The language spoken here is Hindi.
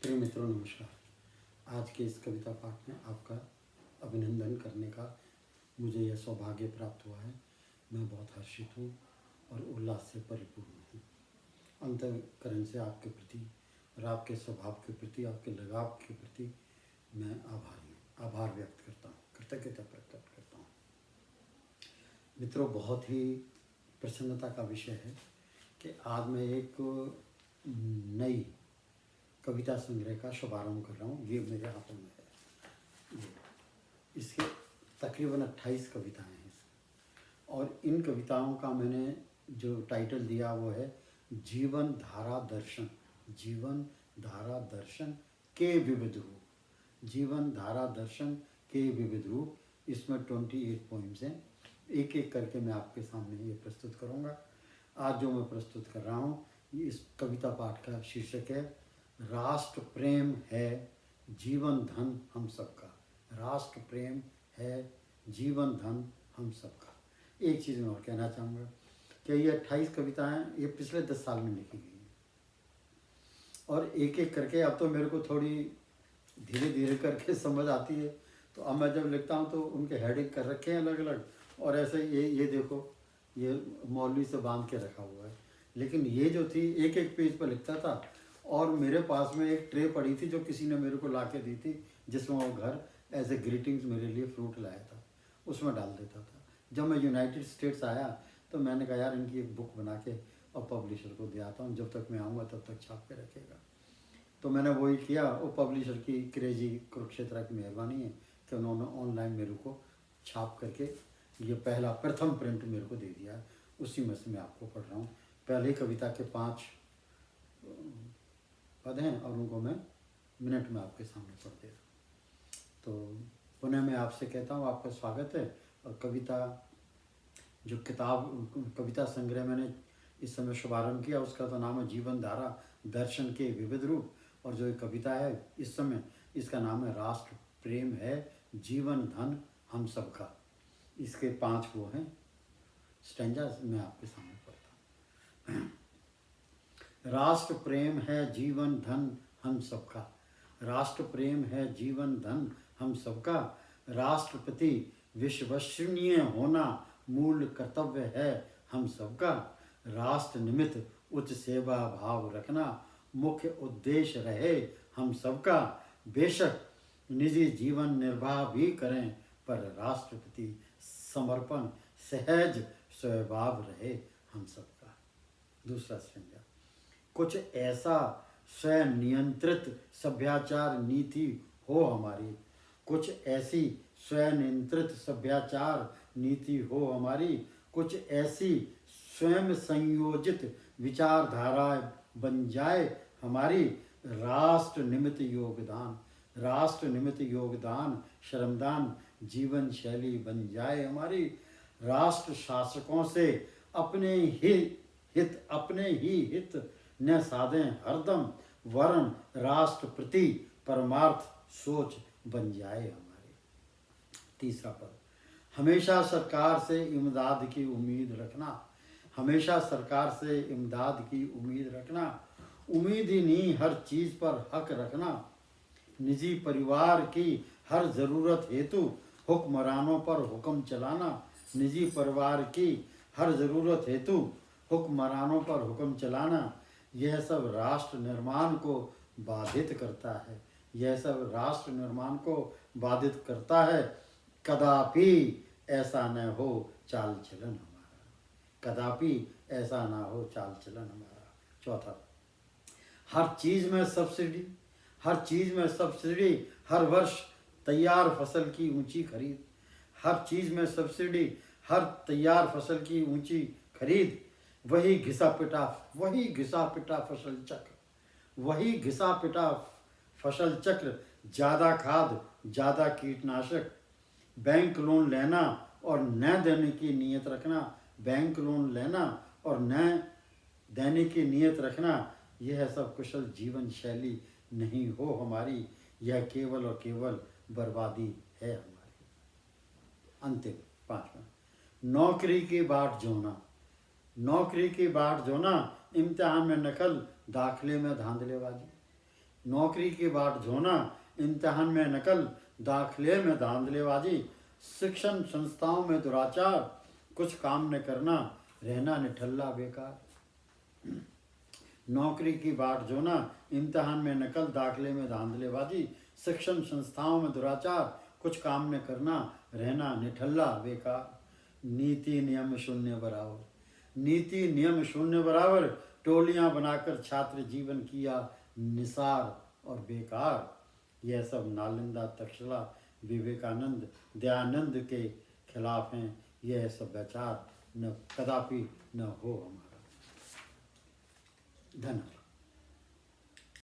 प्रिय मित्रों, नमस्कार। आज के इस कविता पाठ में आपका अभिनंदन करने का मुझे यह सौभाग्य प्राप्त हुआ है। मैं बहुत हर्षित हूँ और उल्लास से परिपूर्ण हूँ। अंतःकरण से आपके प्रति और आपके स्वभाव के प्रति, आपके लगाव के प्रति मैं आभारी हूँ, आभार व्यक्त करता हूँ, कृतज्ञता प्रकट करता हूँ। मित्रों, बहुत ही प्रसन्नता का विषय है कि आज मैं एक नई कविता संग्रह का शुभारंभ कर रहा हूँ। ये मेरे हाथों में है। इसके तकरीबन 28 कविताएं हैं और इन कविताओं का मैंने जो टाइटल दिया वो है जीवन धारा दर्शन। जीवन धारा दर्शन के विविध रूप। जीवन धारा दर्शन के विविध रूप। इसमें 28 पॉइंट्स हैं। एक एक करके मैं आपके सामने ये प्रस्तुत करूँगा। आज जो मैं प्रस्तुत कर रहा हूँ, इस कविता पाठ का शीर्षक है राष्ट्र प्रेम है जीवन धन हम सबका। राष्ट्र प्रेम है जीवन धन हम सबका। एक चीज़ मैं और कहना चाहूँगा कि ये 28 कविताएं ये पिछले 10 साल में लिखी गई हैं और एक एक करके अब तो मेरे को थोड़ी धीरे धीरे करके समझ आती है। तो अब मैं जब लिखता हूँ तो उनके हेडिंग कर रखे हैं अलग अलग, और ऐसे ये देखो, ये मौलवी से बांध के रखा हुआ है। लेकिन ये जो थी एक एक पेज पर लिखता था और मेरे पास में एक ट्रे पड़ी थी जो किसी ने मेरे को ला के दी थी, जिसमें वो घर एज ए ग्रीटिंग्स मेरे लिए फ्रूट लाया था, उसमें डाल देता था। जब मैं यूनाइटेड स्टेट्स आया तो मैंने कहा यार इनकी एक बुक बना के और पब्लिशर को दे आता हूँ, जब तक मैं आऊँगा तब तक छाप के रखेगा। तो मैंने वही किया। वो पब्लिशर की क्रेजी कुरुक्षेत्र की मेहरबानी है कि उन्होंने ऑनलाइन मेरे को छाप करके ये पहला प्रथम प्रिंट मेरे को दे दिया। उसी में से मैं आपको पढ़ रहा हूँ। पहली कविता के 5 पद हैं और उनको मैं मिनट में आपके सामने पढ़ दे रहा हूँ। तो पुनः मैं आपसे कहता हूँ, आपका स्वागत है। और कविता जो कविता संग्रह मैंने इस समय शुभारंभ किया उसका तो नाम है जीवन धारा दर्शन के विविध रूप। और जो एक कविता है इस समय, इसका नाम है राष्ट्र प्रेम है जीवन धन हम सबका। इसके 5 वो हैं स्टैंजास, मैं आपके सामने पढ़ता हूँ। राष्ट्र प्रेम है जीवन धन हम सबका। राष्ट्र प्रेम है जीवन धन हम सबका। राष्ट्रपति विश्वसनीय होना मूल कर्तव्य है हम सबका। राष्ट्र निमित्त उच्च सेवा भाव रखना मुख्य उद्देश्य रहे हम सबका। बेशक निजी जीवन निर्वाह भी करें पर राष्ट्रपति समर्पण सहज स्वभाव रहे हम सबका। दूसरा स्टैंजा। कुछ ऐसा स्वनियंत्रित सभ्याचार नीति हो हमारी। कुछ ऐसी स्वनियंत्रित सभ्याचार नीति हो हमारी। कुछ ऐसी स्वयं संयोजित विचारधारा बन जाए हमारी। राष्ट्र निमित्त योगदान, राष्ट्र निमित्त योगदान श्रमदान जीवन शैली बन जाए हमारी। राष्ट्र शासकों से अपने ही हित न साधें हरदम, वरन राष्ट्र प्रति परमार्थ सोच बन जाए हमारी। तीसरा पद। हमेशा सरकार से इमदाद की उम्मीद रखना। हमेशा सरकार से इमदाद की उम्मीद रखना। उम्मीद ही नहीं हर चीज़ पर हक रखना। निजी परिवार की हर ज़रूरत हेतु हुक्मरानों पर हुक्म चलाना। निजी परिवार की हर ज़रूरत हेतु हुक्मरानों पर हुक्म चलाना। यह सब राष्ट्र निर्माण को बाधित करता है। यह सब राष्ट्र निर्माण को बाधित करता है। कदापि ऐसा न हो चाल चलन हमारा। कदापि ऐसा ना हो चाल चलन हमारा। चौथा। हर चीज़ में सब्सिडी, हर चीज़ में सब्सिडी, हर वर्ष तैयार फसल की ऊंची खरीद। हर चीज़ में सब्सिडी, हर तैयार फसल की ऊंची खरीद। वही घिसा पिटा फसल चक्र, वही घिसा पिटा फसल चक्र। ज़्यादा खाद, ज़्यादा कीटनाशक। बैंक लोन लेना और न देने की नीयत रखना। बैंक लोन लेना और न देने की नीयत रखना। यह सब कुशल जीवन शैली नहीं हो हमारी। यह केवल और केवल बर्बादी है हमारी। अंतिम 5वां। नौकरी की बाट जोना। नौकरी की बाट जोना, इम्तिहान में नकल, दाखिले में धांधलेबाजी। नौकरी की बाट जोना, इम्तिहान में नकल, दाखिले में धांधलेबाजी, शिक्षण संस्थाओं में दुराचार, कुछ काम न करना, रहना निठल्ला बेकार। नौकरी की बाट जोना, इम्तिहान में नकल, दाखिले में धांधलेबाजी, शिक्षण संस्थाओं में दुराचार, कुछ काम न करना, रहना निठल्ला बेकार। नीति नियम शून्य बराबर, नीति नियम शून्य बराबर, टोलियां बनाकर छात्र जीवन किया निसार और बेकार। यह सब नालंदा, तक्षशिला, विवेकानंद, दयानंद के खिलाफ हैं। यह सब विचार न कदापि न हो हमारा। धन्यवाद।